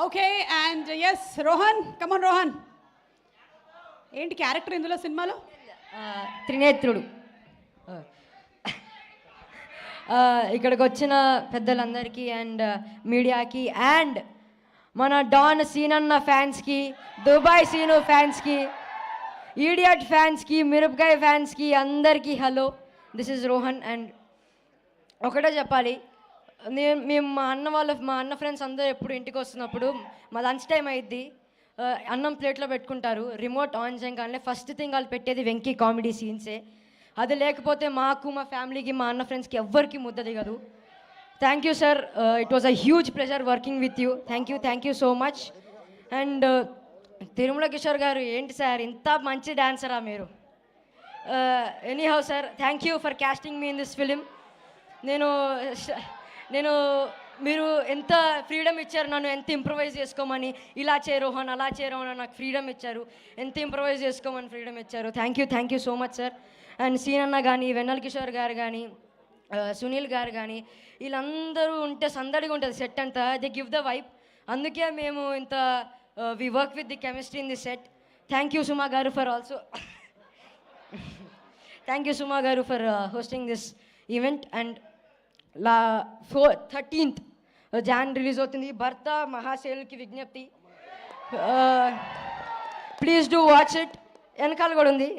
Okay and yes Rohan, come on Rohan. ఏంటి character ఇందులో సినిమాలో? త్రినేత్రుడు. ఇక్కడికి వచ్చిన పెద్దలందరికీ అండ్ మీడియాకి అండ్ మన డాన్ సీనన్న ఫ్యాన్స్కి, దుబాయ్ సీను ఫ్యాన్స్కి, ఈడియట్ ఫ్యాన్స్కి, మిరపకాయ ఫ్యాన్స్కి అందరికీ hello. This is Rohan. And ఒకటే చెప్పాలి, మేము మా అన్న ఫ్రెండ్స్ అందరూ ఎప్పుడు ఇంటికి వస్తున్నప్పుడు మా లంచ్ టైం అయ్యిద్ది, అన్నం ప్లేట్లో పెట్టుకుంటారు. రిమోట్ ఆన్ చేయగానే ఫస్ట్ థింగ్ వాళ్ళు పెట్టేది వెంకీ కామెడీ సీన్సే. అది లేకపోతే మాకు, మా ఫ్యామిలీకి, మా అన్న ఫ్రెండ్స్కి ఎవ్వరికి ముద్ద దిగదు. Thank you sir, it was a huge pleasure working with you. Thank you so much. And Tirumala Kishore గారు, ఏంటి సార్ ఇంత మంచి డాన్సరా మీరు? Anyhow sir, thank you for casting me in this film. నేను మీరు ఎంత ఫ్రీడమ్ ఇచ్చారు నన్ను, ఎంత ఇంప్రవైజ్ చేసుకోమని, ఇలా చేయ రోహన్, అలా చేయ రోహన్ నాకు ఫ్రీడమ్ ఇచ్చారు, ఎంత ఇంప్రవైజ్ చేసుకోమని ఫ్రీడమ్ ఇచ్చారు. Thank you so much sir. And సీనన్న కానీ, వెన్నెల కిషోర్ గారు కానీ, సునీల్ గారు కానీ, వీళ్ళందరూ ఉంటే సందడిగా ఉంటుంది సెట్ అంతా. They give the vibe. అందుకే మేము ఇంత we work with the chemistry in the set. Thank you Suma గారు for also thank you Suma గారు for hosting this event. And 13th Jan release అవుతుంది భర్త మహాశైలుకి విజ్ఞప్తి. Please do watch it. వెనకాల కూడా ఉంది.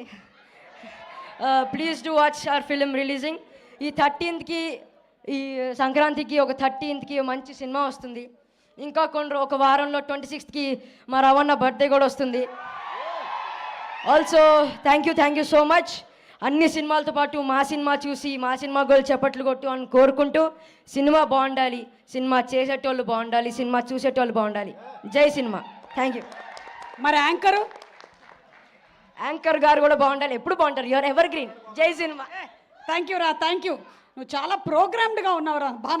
Please do watch our film releasing. ఈ 13th ఈ సంక్రాంతికి ఒక 13th మంచి సినిమా వస్తుంది. ఇంకా ఒక వారంలో 26th మా రవణ బర్త్డే కూడా వస్తుంది. Also thank you so much. అన్ని సినిమాలతో పాటు మా సినిమా చూసి మా సినిమా గోల్ చప్పట్లు కొట్టు అని కోరుకుంటూ, సినిమా బాగుండాలి, సినిమా చేసేటోళ్ళు బాగుండాలి, సినిమా చూసేటోళ్ళు బాగుండాలి. జై సినిమా. Thank you. మరి యాంకర్ గారు కూడా బాగుండాలి, ఎప్పుడు బాగుంటారు. Your ever green. జై సినిమా. థ్యాంక్ యూ రా, థ్యాంక్ యూ. నువ్వు చాలా ప్రోగ్రామ్డ్గా ఉన్నావురా, బాగా